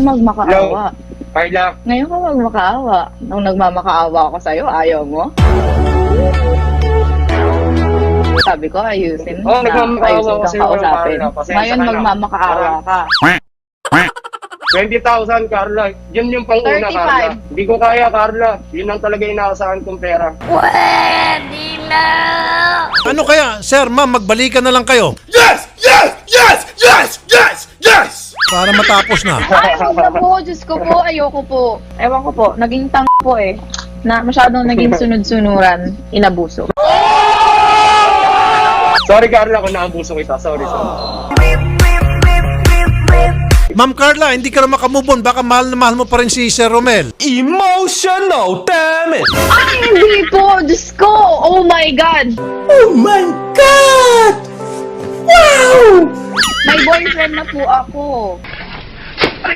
magmakaawa. Carla. Ngayon ka magmakaawa. Nung nagmamakaawa ako sa'yo, ayaw mo? Sabi ko, ayusin mo na. Nagmamakaawa Ayusin ko kang sa'yo, kausapin. Carla. Pasensya Ngayon ka na. magmamakaawa ka. 20,000, Carla. Yun yung pang-una, 35. Carla. Hindi ko kaya, Carla. Yun ang talaga inaasahan kong pera. Ano kaya, sir, ma'am, magbalikan na lang kayo Yes! Yes! Yes! Yes! Yes! Yes! para matapos na. Ay, huwag na po. Diyos ko po. Ayoko po. Ewan ko po. Naging tang po eh. Na masyadong naging sunod-sunuran. Inabuso. Sorry, Carla, kung naabuso kita. Sorry. Ma'am Carla, hindi ka na makamove on. Baka mahal na mahal mo pa rin si Sir Romel. Emotional, damn it! Ay, hindi po. Diyos ko. Oh my God. Oh my God! Wow! May boyfriend na po ako.